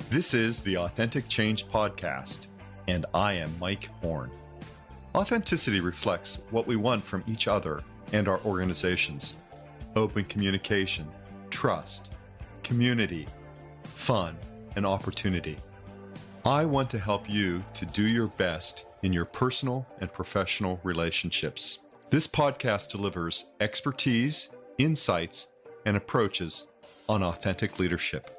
This is the Authentic Change Podcast, and I am Mike Horne. Authenticity reflects what we want from each other and our organizations. Open communication, trust, community, fun, and opportunity. I want to help you to do your best in your personal and professional relationships. This podcast delivers expertise, insights, and approaches on authentic leadership.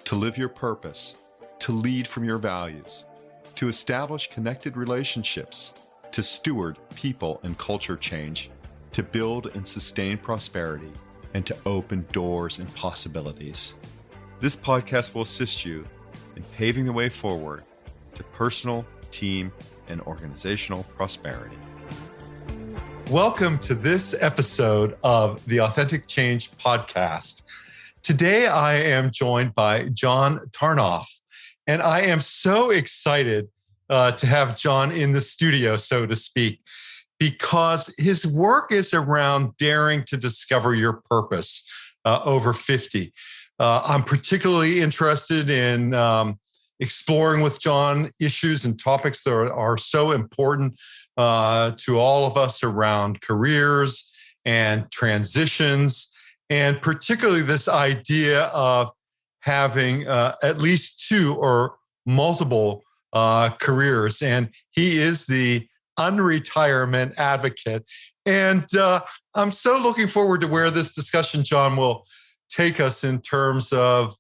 To live your purpose, to lead from your values, to establish connected relationships, to steward people and culture change, to build and sustain prosperity, and to open doors and possibilities. This podcast will assist you in paving the way forward to personal, team, and organizational prosperity. Welcome to this episode of the Authentic Change Podcast. Today, I am joined by John Tarnoff, and I am so excited to have John in the studio, so to speak, because his work is around daring to discover your purpose over 50. I'm particularly interested in exploring with John issues and topics that are so important to all of us around careers and transitions, and particularly this idea of having at least two or multiple careers. And he is the Unretirement advocate. And I'm so looking forward to where this discussion, John, will take us in terms of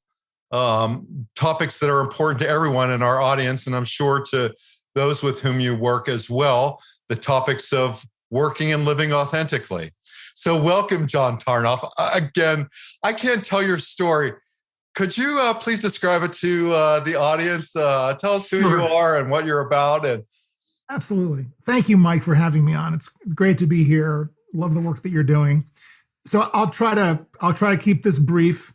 topics that are important to everyone in our audience, and I'm sure to those with whom you work as well, the topics of working and living authentically. So welcome, John Tarnoff. Again, I can't tell your story. Could you please describe it to the audience? Tell us who you are and what you're about. Absolutely. Thank you, Mike, for having me on. It's great to be here. Love the work that you're doing. So I'll try to keep this brief.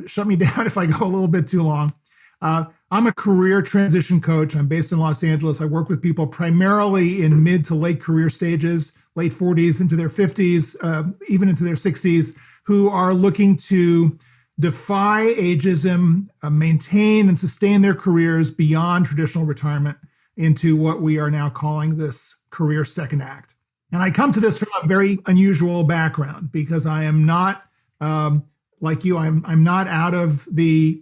Shut me down if I go a little bit too long. I'm a career transition coach. I'm based in Los Angeles. I work with people primarily in mid to late career stages, late 40s into their 50s, even into their 60s, who are looking to defy ageism, maintain and sustain their careers beyond traditional retirement into what we are now calling this career second act. And I come to this from a very unusual background because I am not like you. I'm not out of the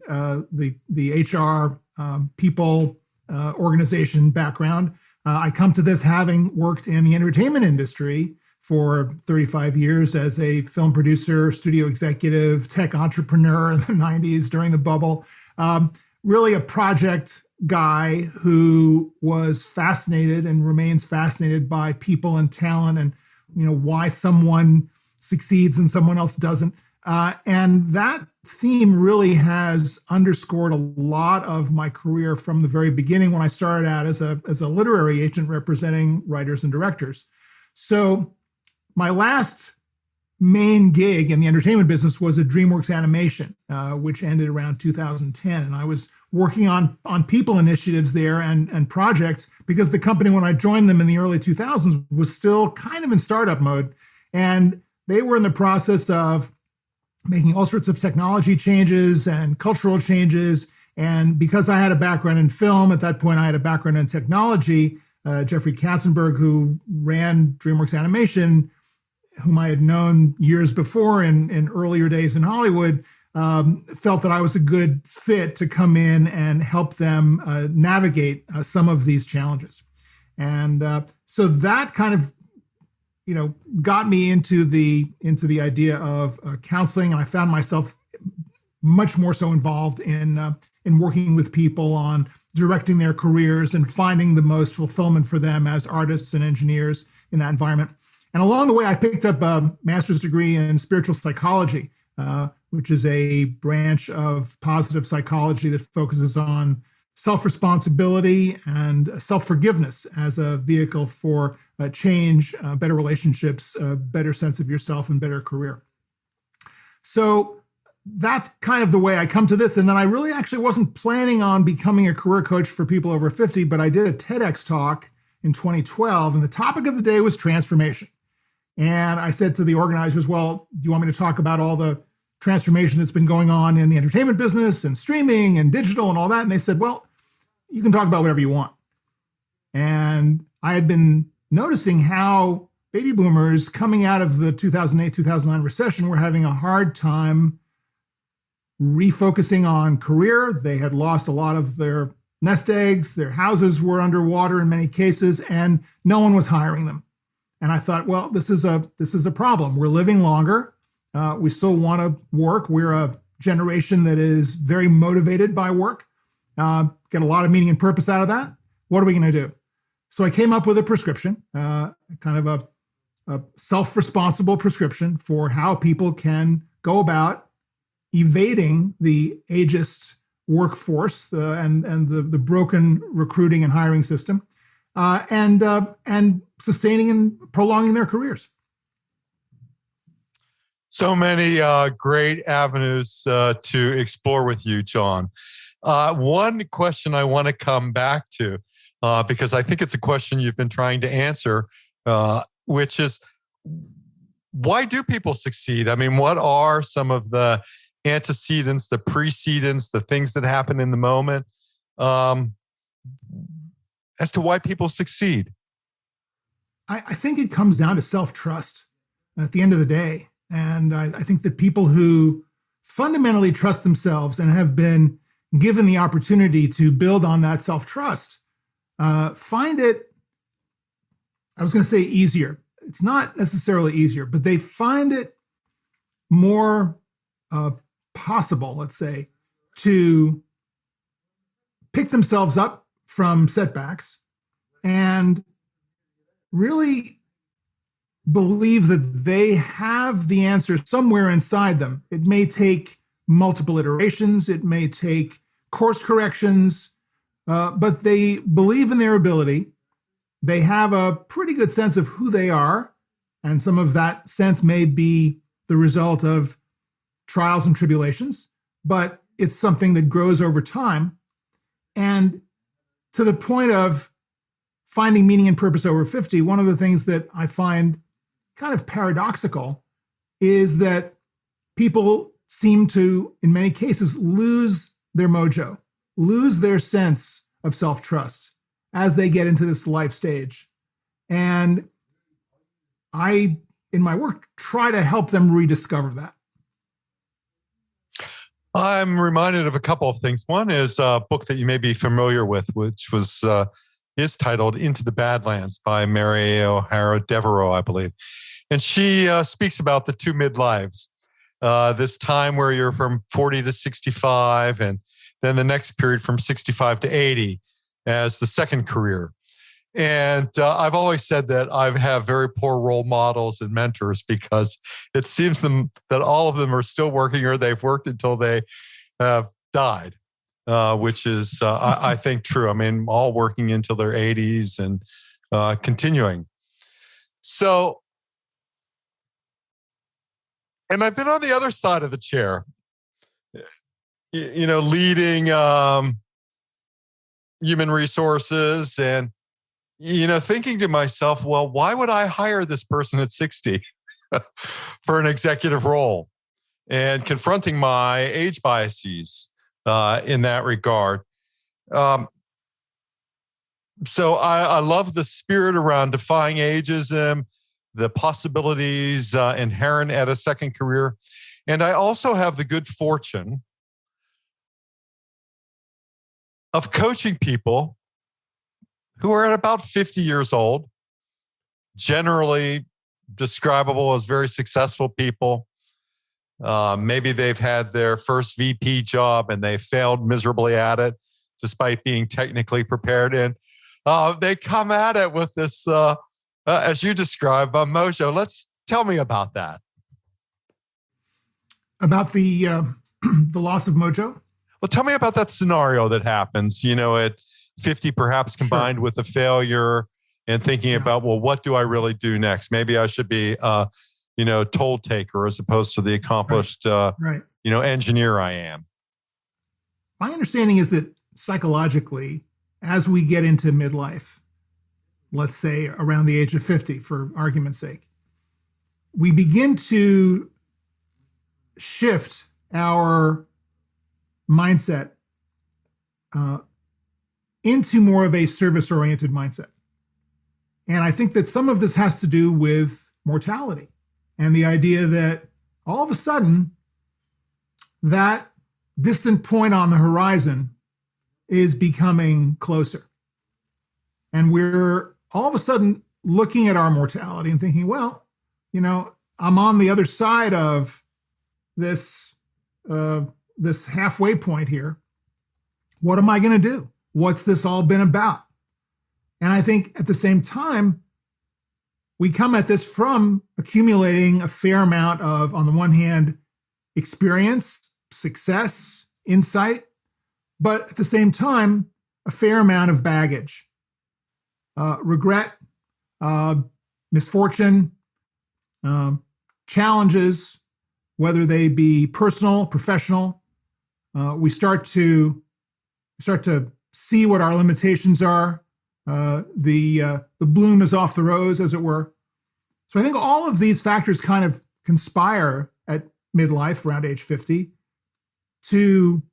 HR people organization background. I come to this having worked in the entertainment industry for 35 years as a film producer, studio executive, tech entrepreneur in the 90s during the bubble. Really a project guy who was fascinated and remains fascinated by people and talent and why someone succeeds and someone else doesn't. And that theme really has underscored a lot of my career from the very beginning when I started out as a literary agent representing writers and directors. So my last main gig in the entertainment business was at DreamWorks Animation, which ended around 2010. And I was working on people initiatives there and projects because the company, when I joined them in the early 2000s, was still kind of in startup mode. And they were in the process of making all sorts of technology changes and cultural changes. And because I had a background in film, at that point I had a background in technology, Jeffrey Katzenberg, who ran DreamWorks Animation, whom I had known years before in earlier days in Hollywood, felt that I was a good fit to come in and help them navigate some of these challenges. And so that kind of got me into the idea of counseling, and I found myself much more so involved in working with people on directing their careers and finding the most fulfillment for them as artists and engineers in that environment. And along the way, I picked up a master's degree in spiritual psychology, which is a branch of positive psychology that focuses on self-responsibility and self-forgiveness as a vehicle for change, better relationships, a better sense of yourself, and better career. So that's kind of the way I come to this. And then I really actually wasn't planning on becoming a career coach for people over 50, but I did a TEDx talk in 2012, and the topic of the day was transformation. And I said to the organizers, well, do you want me to talk about all the transformation that's been going on in the entertainment business and streaming and digital and all that. And they said, well, you can talk about whatever you want. And I had been noticing how baby boomers coming out of the 2008, 2009 recession were having a hard time refocusing on career. They had lost a lot of their nest eggs. Their houses were underwater in many cases, and no one was hiring them. And I thought, well, this is a problem. We're living longer. We still want to work. We're a generation that is very motivated by work. Get a lot of meaning and purpose out of that. What are we going to do? So I came up with a prescription, kind of a self-responsible prescription for how people can go about evading the ageist workforce and the broken recruiting and hiring system, and sustaining and prolonging their careers. So many great avenues to explore with you, John. One question I want to come back to, because I think it's a question you've been trying to answer, which is, why do people succeed? I mean, what are some of the antecedents, the precedents, the things that happen in the moment, as to why people succeed? I think it comes down to self-trust at the end of the day. And I think that people who fundamentally trust themselves and have been given the opportunity to build on that self-trust find it, I was going to say easier. It's not necessarily easier, but they find it more possible, let's say, to pick themselves up from setbacks and really believe that they have the answer somewhere inside them. It may take multiple iterations, it may take course corrections, but they believe in their ability. They have a pretty good sense of who they are, and some of that sense may be the result of trials and tribulations, but it's something that grows over time. And to the point of finding meaning and purpose over 50, one of the things that I find kind of paradoxical is that people seem to, in many cases, lose their mojo, lose their sense of self-trust as they get into this life stage. And I, in my work, try to help them rediscover that. I'm reminded of a couple of things. One is a book that you may be familiar with, which is titled Into the Badlands by Mary O'Hara Devereaux, I believe. And she speaks about the two midlives, this time where you're from 40 to 65, and then the next period from 65 to 80 as the second career. And I've always said that I have very poor role models and mentors, because it seems that all of them are still working, or they've worked until they have died, which is, I think, true. I mean, all working until their 80s and continuing. So, and I've been on the other side of the chair, leading human resources, and thinking to myself, well, why would I hire this person at 60 for an executive role? And confronting my age biases in that regard. So I love the spirit around defying ageism, the possibilities inherent at a second career. And I also have the good fortune of coaching people who are at about 50 years old, generally describable as very successful people. Maybe they've had their first VP job and they failed miserably at it, despite being technically prepared. And they come at it with this, as you describe, mojo. Tell me about that. About the loss of mojo? Well, tell me about that scenario that happens, at 50, perhaps combined with a failure, and thinking about, well, what do I really do next? Maybe I should be, toll taker as opposed to the accomplished, engineer I am. My understanding is that psychologically, as we get into midlife, let's say around the age of 50, for argument's sake, we begin to shift our mindset into more of a service-oriented mindset. And I think that some of this has to do with mortality and the idea that all of a sudden that distant point on the horizon is becoming closer. And we're all of a sudden looking at our mortality and thinking, well, I'm on the other side of this halfway point here. What am I going to do? What's this all been about? And I think at the same time, we come at this from accumulating a fair amount of, on the one hand, experience, success, insight, but at the same time, a fair amount of baggage, regret, misfortune, challenges, whether they be personal, professional. We start to see what our limitations are. The bloom is off the rose, as it were. So I think all of these factors kind of conspire at midlife, around age 50, to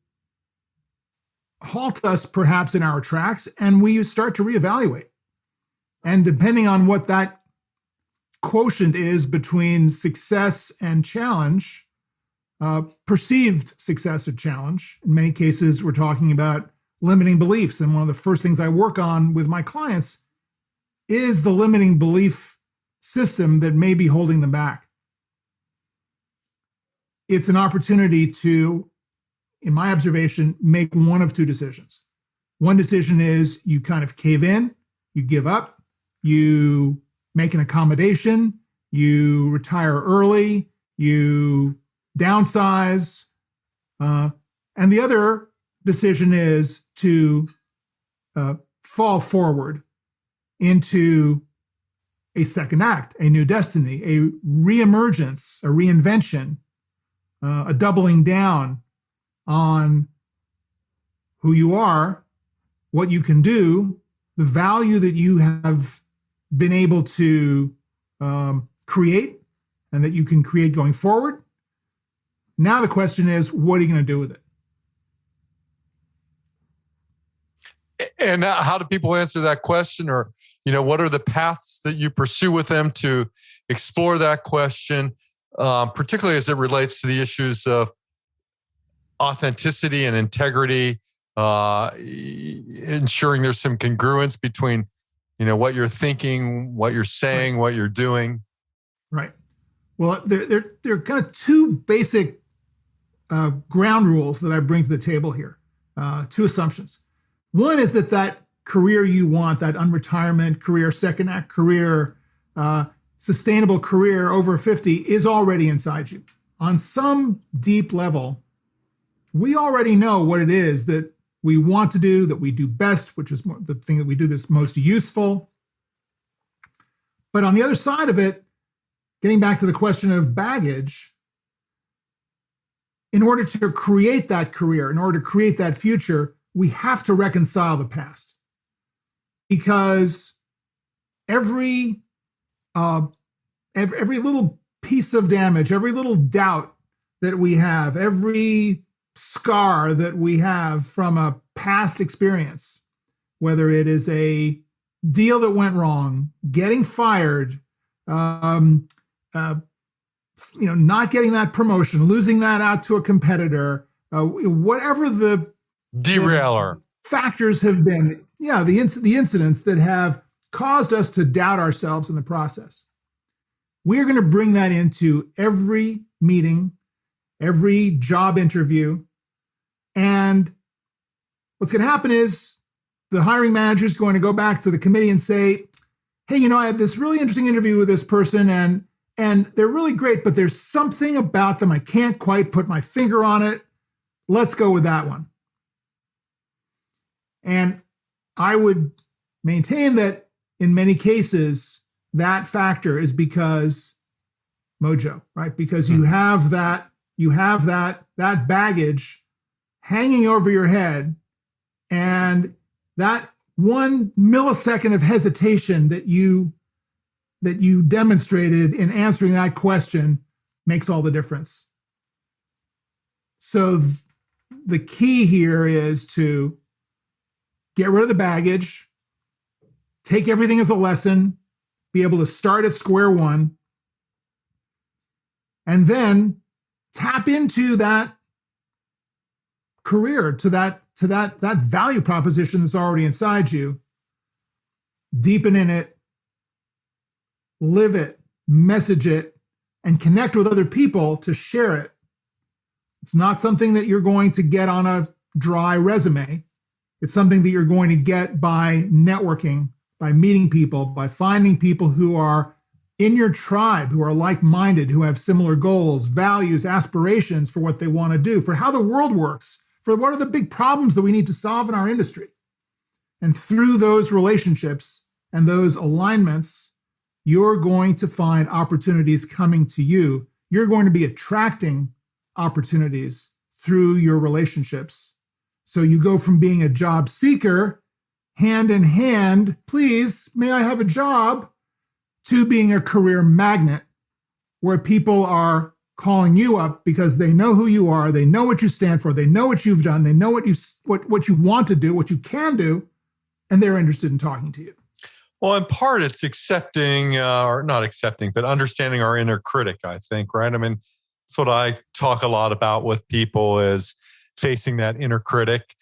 halt us perhaps in our tracks, and we start to reevaluate. And depending on what that quotient is between success and challenge, perceived success or challenge, in many cases, we're talking about limiting beliefs. And one of the first things I work on with my clients is the limiting belief system that may be holding them back. It's an opportunity to, in my observation, make one of two decisions. One decision is you kind of cave in, you give up, you make an accommodation, you retire early, you downsize, and the other decision is to fall forward into a second act, a new destiny, a reemergence, a reinvention, a doubling down on who you are, what you can do, the value that you have been able to create and that you can create going forward. Now the question is, what are you going to do with it? And how do people answer that question? Or, what are the paths that you pursue with them to explore that question, particularly as it relates to the issues of authenticity and integrity, ensuring there's some congruence between, what you're thinking, what you're saying, what you're doing? Right. Well, there are kind of two basic ground rules that I bring to the table here, two assumptions. One is that career you want, that unretirement career, second act career, sustainable career over 50 is already inside you. On some deep level, we already know what it is that we want to do, that we do best, which is the thing that we do that's most useful. But on the other side of it, getting back to the question of baggage, in order to create that career, in order to create that future, we have to reconcile the past. Because every little piece of damage, every little doubt that we have, every scar that we have from a past experience, whether it is a deal that went wrong, getting fired, not getting that promotion, losing that out to a competitor, whatever the derailer factors have been, the incidents that have caused us to doubt ourselves in the process. We're going to bring that into every meeting, every job interview. And what's going to happen is the hiring manager is going to go back to the committee and say, hey, I had this really interesting interview with this person and they're really great, but there's something about them. I can't quite put my finger on it. Let's go with that one. And I would maintain that in many cases, that factor is because mojo, right? Because you have that baggage hanging over your head, and that 1 millisecond of hesitation that you demonstrated in answering that question makes all the difference. So the key here is to get rid of the baggage, take everything as a lesson, be able to start at square one, and then tap into that career, to that value proposition that's already inside you, deepen in it, live it, message it, and connect with other people to share it. It's not something that you're going to get on a dry resume. It's something that you're going to get by networking, by meeting people, by finding people who are in your tribe, who are like-minded, who have similar goals, values, aspirations for what they want to do, for how the world works, for what are the big problems that we need to solve in our industry. And through those relationships and those alignments, you're going to find opportunities coming to you. You're going to be attracting opportunities through your relationships. So you go from being a job seeker, hand in hand, please, may I have a job, to being a career magnet where people are calling you up because they know who you are, they know what you stand for, they know what you've done, they know what you want to do, what you can do, and they're interested in talking to you. Well, in part, it's accepting, or not accepting, but understanding our inner critic, I think, right? I mean, that's what I talk a lot about with people, is facing that inner critic.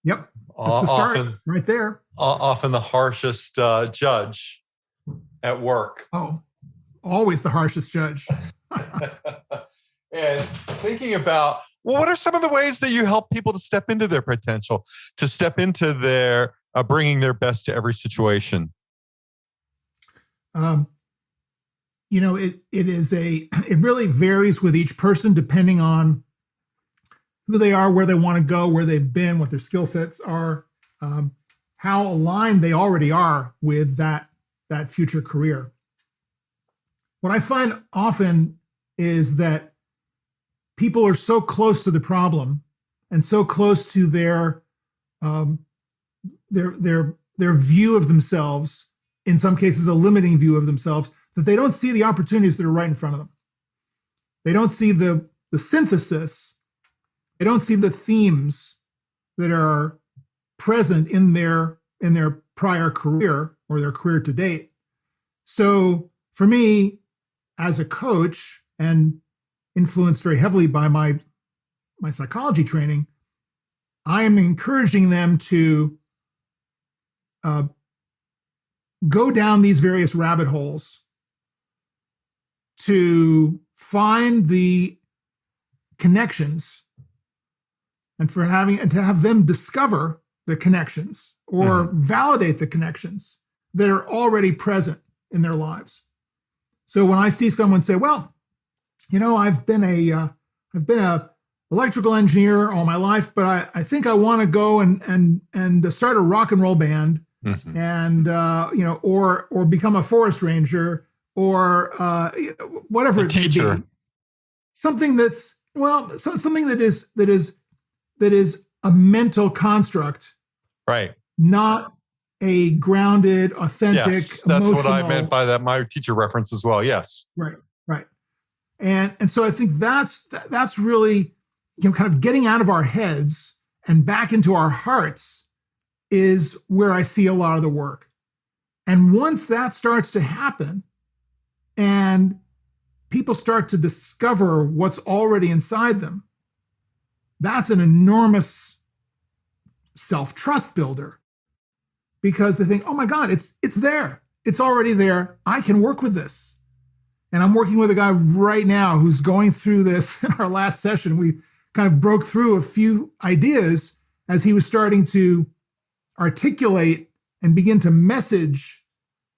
Yep. That's the start right there. Often the harshest judge at work. Oh, always the harshest judge. And thinking about, well, what are some of the ways that you help people to step into their potential, to step into their bringing their best to every situation? It really varies with each person depending on who they are, where they want to go, where they've been, what their skill sets are, how aligned they already are with that future career. What I find often is that people are so close to the problem and so close to their view of themselves, in some cases a limiting view of themselves, that they don't see the opportunities that are right in front of them. They don't see the synthesis. They don't see the themes that are present in their prior career or their career to date. So for me, as a coach, and influenced very heavily by my psychology training, I am encouraging them to go down these various rabbit holes to find the connections, and to have them discover the connections or validate the connections that are already present in their lives. So when I see someone say, well, I've been a electrical engineer all my life, but I think I want to go and start a rock and roll band, and or become a forest ranger, or whatever it may be. Something something that is a mental construct, right? Not a grounded, authentic. Yes, that's what I meant by that. My teacher reference as well. Yes, right. And so I think that's really, kind of getting out of our heads and back into our hearts is where I see a lot of the work. And once that starts to happen and people start to discover what's already inside them, that's an enormous self-trust builder, because they think, oh my God, it's there. It's already there. I can work with this. And I'm working with a guy right now who's going through this. In our last session, we kind of broke through a few ideas as he was starting to articulate and begin to message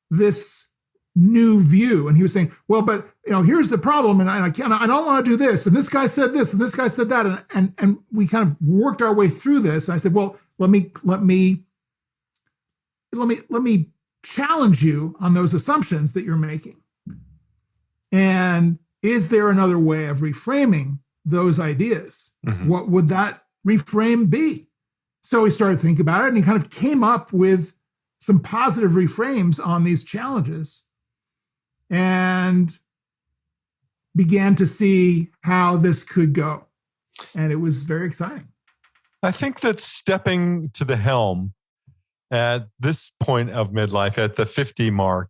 this new view. And he was saying, well, but here's the problem, and I don't want to do this, and this guy said this, and this guy said that, and we kind of worked our way through this. And I said, well, let me challenge you on those assumptions that you're making. And is there another way of reframing those ideas? What would that reframe be? So he started thinking about it, and he kind of came up with some positive reframes on these challenges and began to see how this could go. And it was very exciting. I think that stepping to the helm at this point of midlife, at the 50 mark,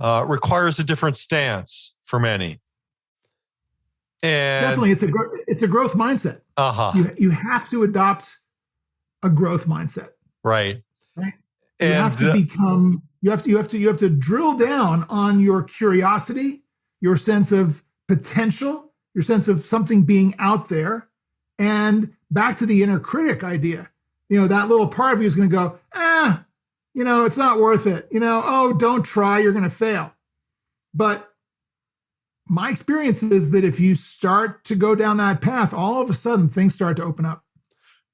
requires a different stance for many. And definitely, it's a growth mindset. You have to adopt a growth mindset. Right. You have to become. You have to drill down on your curiosity, your sense of potential, your sense of something being out there, and back to the inner critic idea. That little part of you is going to go, it's not worth it. Oh, don't try, you're going to fail. But my experience is that if you start to go down that path, all of a sudden things start to open up.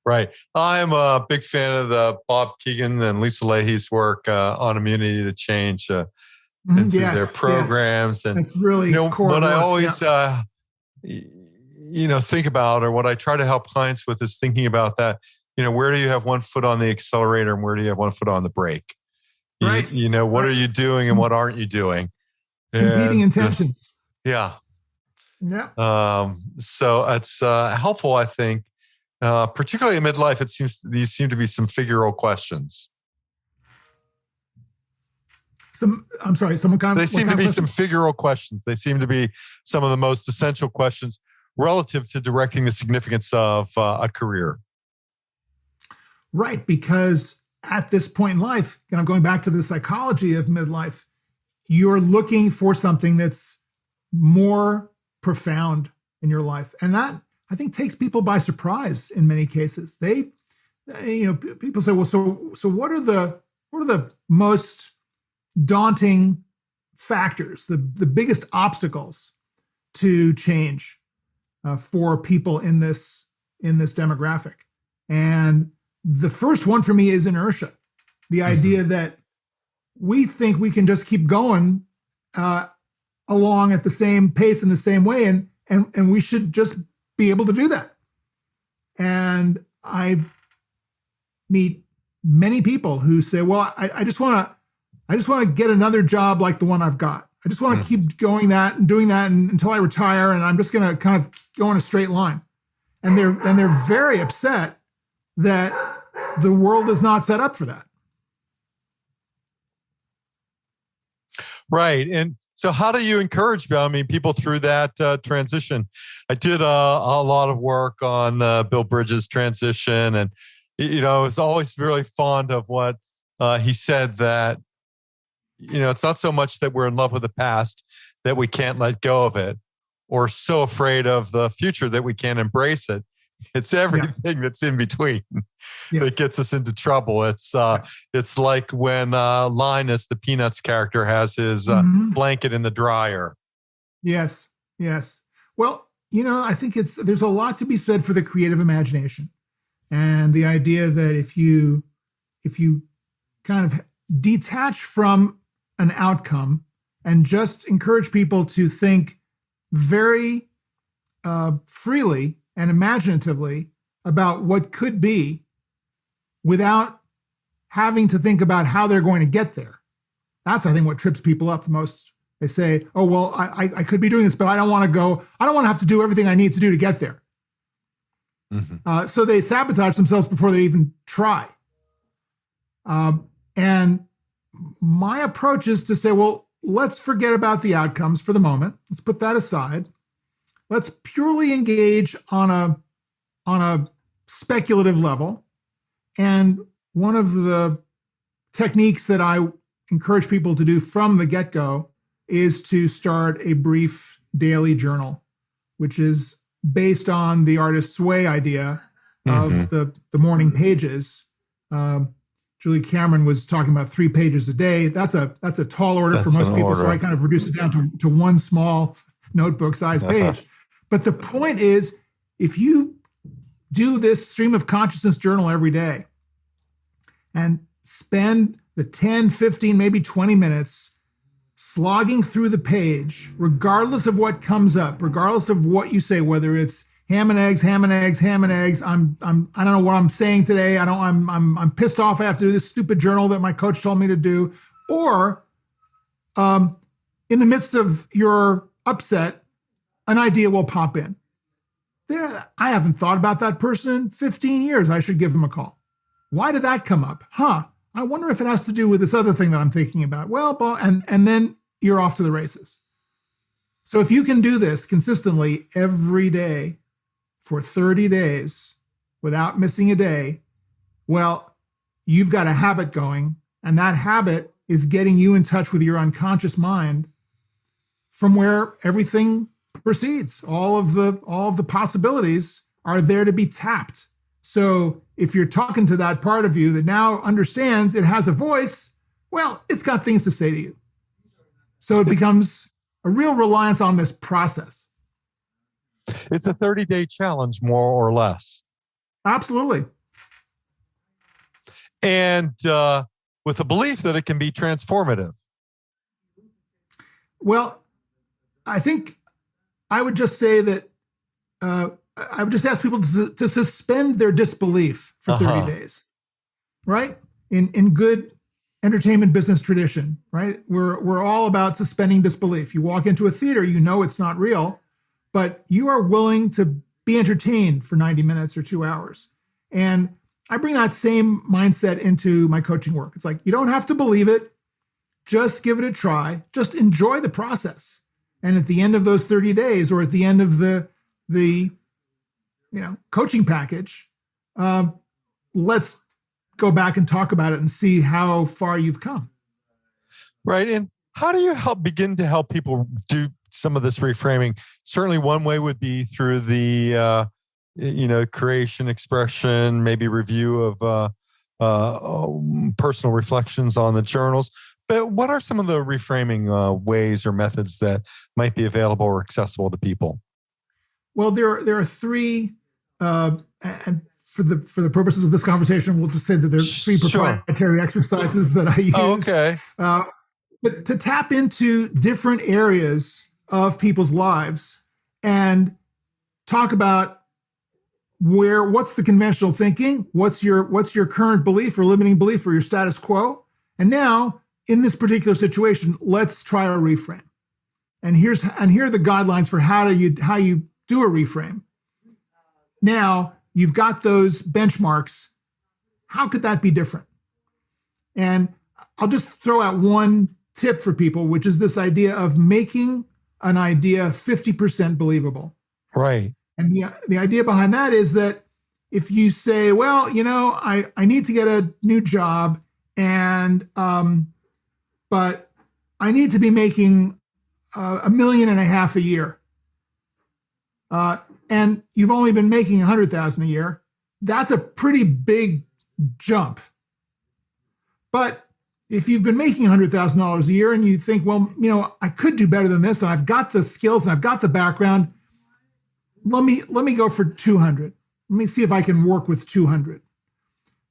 Right. I'm a big fan of the Bob Keegan and Lisa Leahy's work on immunity to change and through their programs. And that's really core what work. I always think about, or what I try to help clients with, is thinking about that. Where do you have one foot on the accelerator and where do you have one foot on the brake? Right. What are you doing and what aren't you doing? Competing intentions. Yeah. So it's helpful, I think, particularly in midlife. These seem to be some figural questions. They seem to be some figural questions. They seem to be some of the most essential questions relative to directing the significance of a career. Right, because at this point in life, and I'm going back to the psychology of midlife, you're looking for something that's more profound in your life. And that, I think, takes people by surprise in many cases. People say, well, so what are the most daunting factors, the biggest obstacles to change for people in this demographic? And the first one for me is inertia. The idea that we think we can just keep going along at the same pace in the same way, and we should just be able to do that. And I meet many people who say, well, I just want to get another job like the one I've got. I just want to keep going that and doing that until I retire, and I'm just going to kind of go in a straight line. And they're very upset that the world is not set up for that. Right. And so how do you encourage people through that transition? I did a lot of work on Bill Bridges' transition, and I was always really fond of what he said, that it's not so much that we're in love with the past that we can't let go of it, or so afraid of the future that we can't embrace it. It's everything that's in between that gets us into trouble. It's like when Linus, the Peanuts character, has his blanket in the dryer. Yes. Well, I think there's a lot to be said for the creative imagination, and the idea that if you kind of detach from an outcome and just encourage people to think very freely and imaginatively about what could be, without having to think about how they're going to get there. That's, I think, what trips people up the most. They say, oh, well, I could be doing this, but I don't want to have to do everything I need to do to get there. So they sabotage themselves before they even try. And my approach is to say, well, let's forget about the outcomes for the moment. Let's put that aside. Let's purely engage on a speculative level. And one of the techniques that I encourage people to do from the get-go is to start a brief daily journal, which is based on the artist's way idea of the morning pages. Julie Cameron was talking about 3 pages a day. That's a tall order for most people, so I kind of reduce it down to one small notebook-sized page. But the point is, if you do this stream of consciousness journal every day and spend the 10, 15, maybe 20 minutes slogging through the page, regardless of what comes up, regardless of what you say, whether it's ham and eggs, I don't know what I'm saying today. I'm pissed off. I have to do this stupid journal that my coach told me to do. Or in the midst of your upset, an idea will pop in. I haven't thought about that person in 15 years. I should give them a call. Why did that come up? I wonder if it has to do with this other thing that I'm thinking about. Well, and then you're off to the races. So if you can do this consistently every day for 30 days without missing a day, well, you've got a habit going, and that habit is getting you in touch with your unconscious mind from where everything proceeds. All of the possibilities are there to be tapped. So if you're talking to that part of you that now understands it has a voice, well, it's got things to say to you. So it becomes a real reliance on this process. It's a 30-day challenge, more or less. Absolutely. And with the belief that it can be transformative. Well, I think I would just say that I would just ask people to suspend their disbelief for 30 days, right? In good entertainment business tradition, right? We're all about suspending disbelief. You walk into a theater, you know it's not real, but you are willing to be entertained for 90 minutes or 2 hours. And I bring that same mindset into my coaching work. It's like, you don't have to believe it. Just give it a try. Just enjoy the process. And at the end of those 30 days, or at the end of the coaching package, let's go back and talk about it and see how far you've come. Right. And how do you begin to help people do some of this reframing? Certainly one way would be through the, creation, expression, maybe review of personal reflections on the journals. But what are some of the reframing ways or methods that might be available or accessible to people? Well, there are three, and for the purposes of this conversation, we'll just say that there's three proprietary exercises that I use. Oh, okay. But to tap into different areas of people's lives and talk about what's the conventional thinking, what's your current belief or limiting belief or your status quo, and now in this particular situation, let's try a reframe. And here are the guidelines for how you do a reframe. Now you've got those benchmarks. How could that be different? And I'll just throw out one tip for people, which is this idea of making an idea 50% believable. Right. And the idea behind that is that if you say, well, I need to get a new job, and but I need to be making $1.5 million a year, and you've only been making $100,000 a year, that's a pretty big jump. But if you've been making $100,000 a year and you think, well, I could do better than this, and I've got the skills and I've got the background, let me go for 200. Let me see if I can work with 200.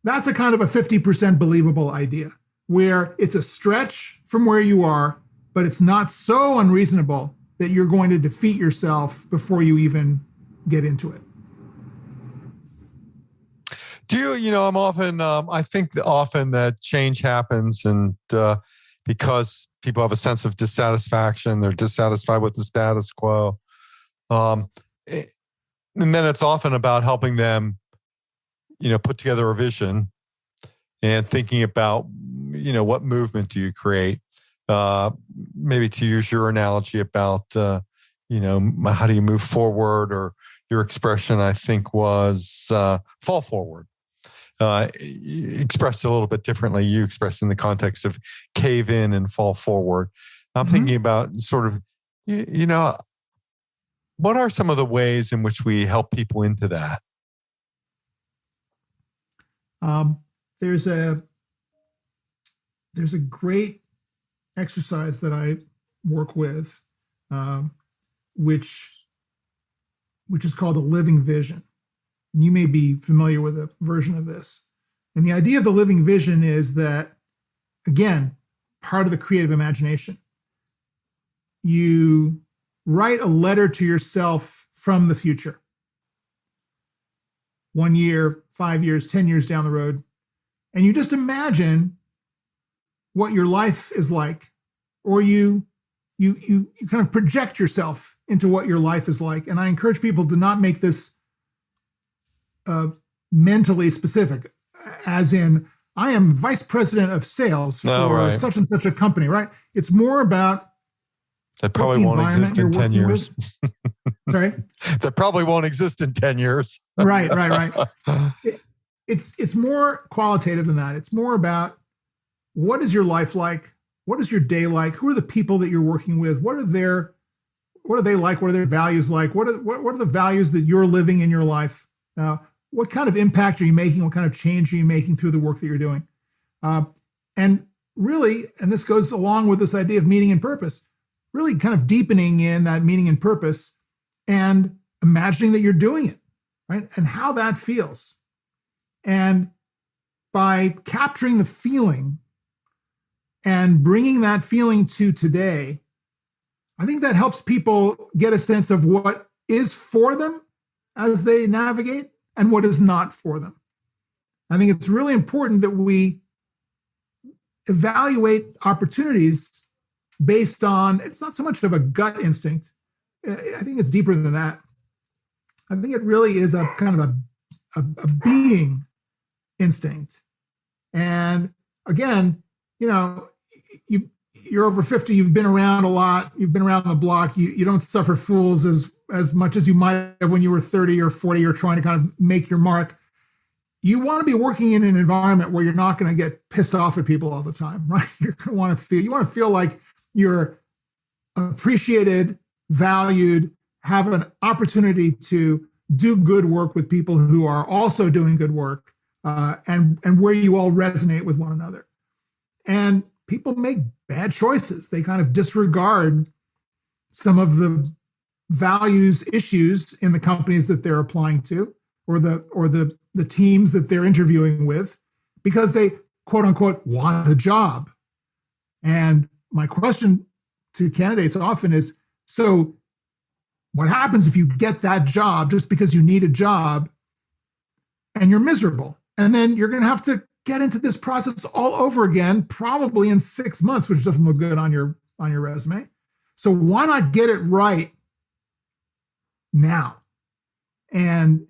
That's a kind of a 50% believable idea, where it's a stretch from where you are, but it's not so unreasonable that you're going to defeat yourself before you even get into it. I think often that change happens, and because people have a sense of dissatisfaction, they're dissatisfied with the status quo. And then it's often about helping them, put together a vision and thinking about, what movement do you create? Maybe to use your analogy about, how do you move forward, or your expression, I think, was fall forward. Expressed a little bit differently. You expressed in the context of cave in and fall forward. I'm thinking about sort of, what are some of the ways in which we help people into that? There's a great exercise that I work with, which is called a living vision. And you may be familiar with a version of this. And the idea of the living vision is that, again, part of the creative imagination. You write a letter to yourself from the future. 1 year, 5 years, 10 years down the road. And you just imagine what your life is like. Or you you kind of project yourself into what your life is like. And I encourage people to not make this mentally specific, as in, I am vice president of sales for such and such a company, right? It's more about that probably won't exist in 10 years. Sorry? That probably won't exist in 10 years. Right. It's more qualitative than that. It's more about, what is your life like? What is your day like? Who are the people that you're working with? What are they like? What are their values like? What are the values that you're living in your life? What kind of impact are you making? What kind of change are you making through the work that you're doing? And really, and this goes along with this idea of meaning and purpose, really kind of deepening in that meaning and purpose and imagining that you're doing it, right? And how that feels. And by capturing the feeling and bringing that feeling to today, I think that helps people get a sense of what is for them as they navigate and what is not for them. I think it's really important that we evaluate opportunities based on, it's not so much of a gut instinct. I think it's deeper than that. I think it really is a kind of a being instinct. And again, you're over 50, you've been around a lot, you've been around the block, you don't suffer fools as much as you might have when you were 30 or 40 or trying to kind of make your mark. You want to be working in an environment where you're not going to get pissed off at people all the time, right? You want to feel like you're appreciated, valued, have an opportunity to do good work with people who are also doing good work, and where you all resonate with one another. And people make bad choices. They kind of disregard some of the values issues in the companies that they're applying to, or the teams that they're interviewing with, because they, quote unquote, want a job. And my question to candidates often is, so what happens if you get that job just because you need a job and you're miserable? And then you're going to have to get into this process all over again, probably in 6 months, which doesn't look good on your resume. So why not get it right now? And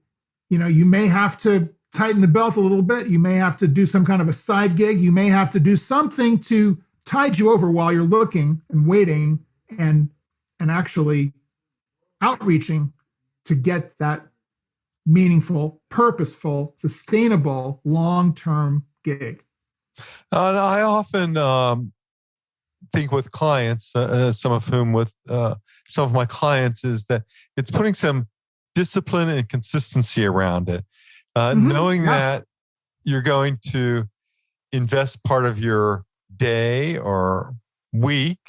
you may have to tighten the belt a little bit. You may have to do some kind of a side gig. You may have to do something to tide you over while you're looking and waiting and actually outreaching to get that meaningful, purposeful, sustainable, long-term gig. And I often think with clients, some of my clients, is that it's putting some discipline and consistency around it. Knowing that you're going to invest part of your day or week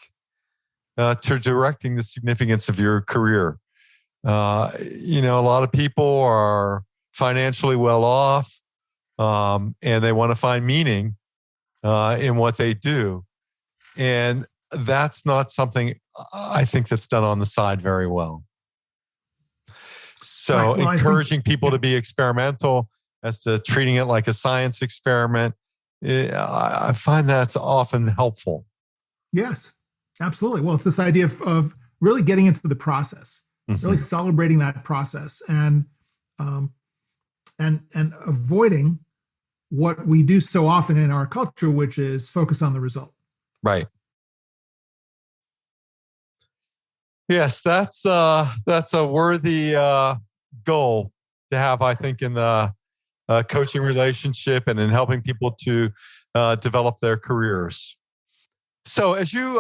to directing the significance of your career. A lot of people are financially well off, and they want to find meaning in what they do. And that's not something I think that's done on the side very well. So encouraging people to be experimental as to treating it like a science experiment, I find that's often helpful. Yes, absolutely. Well, it's this idea of really getting into the process, really celebrating that process, and avoiding what we do so often in our culture, which is focus on the result. Right. Yes, that's a worthy goal to have, I think, in the coaching relationship and in helping people to develop their careers. So as you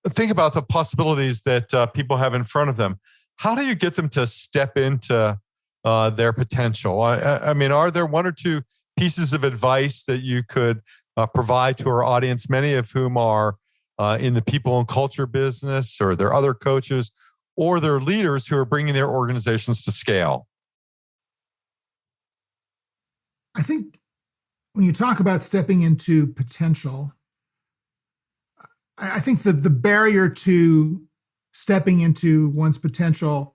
think about the possibilities that people have in front of them, how do you get them to step into their potential? I mean, are there one or two pieces of advice that you could provide to our audience, many of whom are in the people and culture business, or they're other coaches, or they're leaders who are bringing their organizations to scale? I think when you talk about stepping into potential, I think that the barrier to stepping into one's potential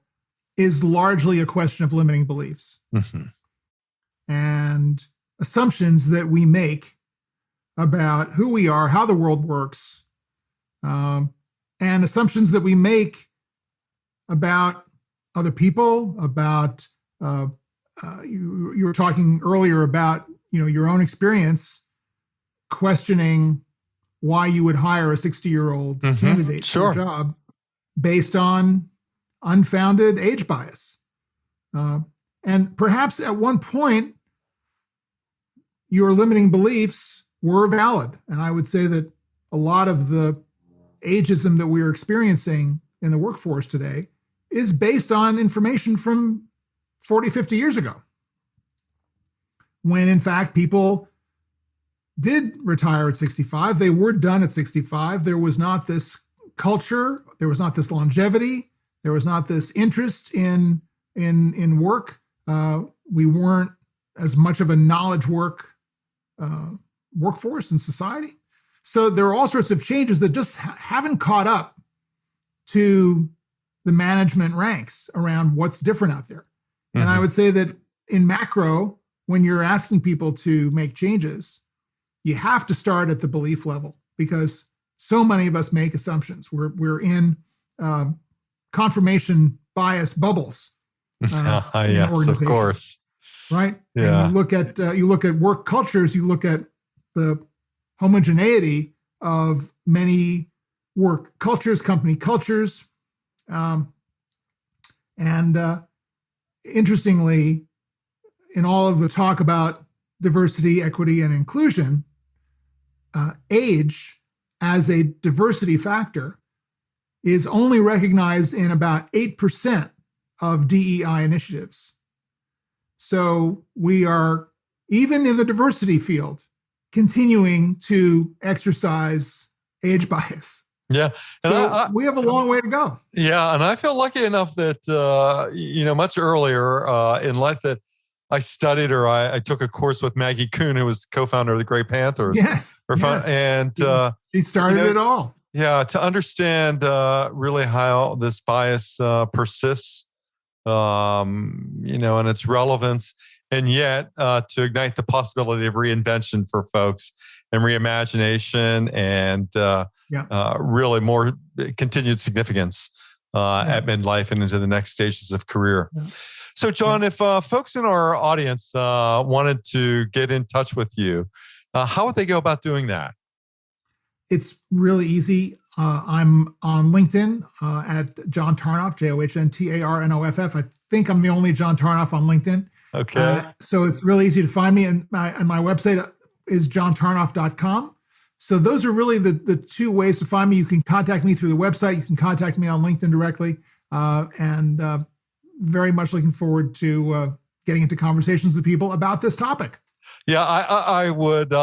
is largely a question of limiting beliefs and assumptions that we make about who we are, how the world works, and assumptions that we make about other people, about you were talking earlier about your own experience, questioning why you would hire a 60-year-old candidate for a job based on unfounded age bias. And perhaps at one point, your limiting beliefs were valid. And I would say that a lot of the ageism that we're experiencing in the workforce today is based on information from 40, 50 years ago, when in fact people did retire at 65. They were done at 65. There was not this culture. There was not this longevity. There was not this interest in work. We weren't as much of a knowledge workforce in society. So there are all sorts of changes that just haven't caught up to the management ranks around what's different out there. And I would say that in macro, when you're asking people to make changes, you have to start at the belief level, because so many of us make assumptions. We're in confirmation bias bubbles. Yes, of course. Right. Yeah. And you look at work cultures. You look at the homogeneity of many work cultures, company cultures, and interestingly, in all of the talk about diversity, equity, and inclusion, age as a diversity factor is only recognized in about 8% of DEI initiatives. So we are, even in the diversity field, continuing to exercise age bias. Yeah. And so we have a long way to go. Yeah. And I feel lucky enough that, much earlier in life that I studied, or I took a course with Maggie Kuhn, who was co-founder of the Grey Panthers. Yes. And she started it all. Yeah. To understand really how this bias persists, and its relevance, and yet to ignite the possibility of reinvention for folks and reimagination and really more continued significance at midlife and into the next stages of career. Yeah. So, John, if folks in our audience wanted to get in touch with you, how would they go about doing that? It's really easy. I'm on LinkedIn at John Tarnoff, JohnTarnoff. I think I'm the only John Tarnoff on LinkedIn. Okay. So it's really easy to find me, and my website is johntarnoff.com. So those are really the two ways to find me. You can contact me through the website. You can contact me on LinkedIn directly, and very much looking forward to getting into conversations with people about this topic. Yeah, I would.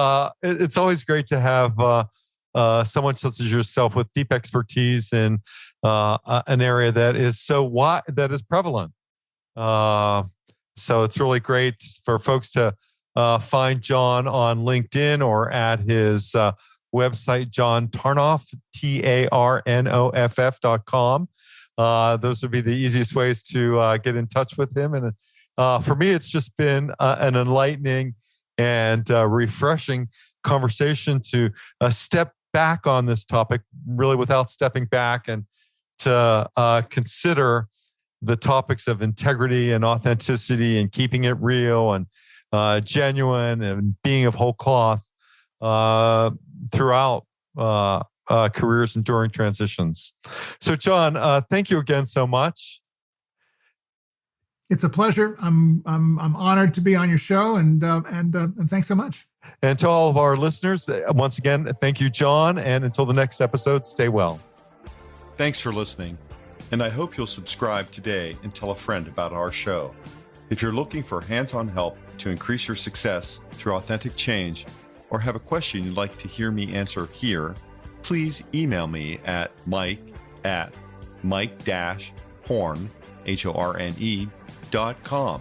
It's always great to have someone such as yourself with deep expertise in an area that is so wide, that is prevalent. So it's really great for folks to find John on LinkedIn or at his website, John Tarnoff, TARNOFF.com. Those would be the easiest ways to get in touch with him. And for me, it's just been an enlightening and refreshing conversation to step back on this topic, really without stepping back, and to consider the topics of integrity and authenticity and keeping it real and genuine and being of whole cloth throughout careers and during transitions. So, John, thank you again so much. It's a pleasure. I'm honored to be on your show, and thanks so much. And to all of our listeners, once again, thank you, John. And until the next episode, stay well. Thanks for listening. And I hope you'll subscribe today and tell a friend about our show. If you're looking for hands-on help to increase your success through authentic change, or have a question you'd like to hear me answer here, please email me at mike@mike-horne.com.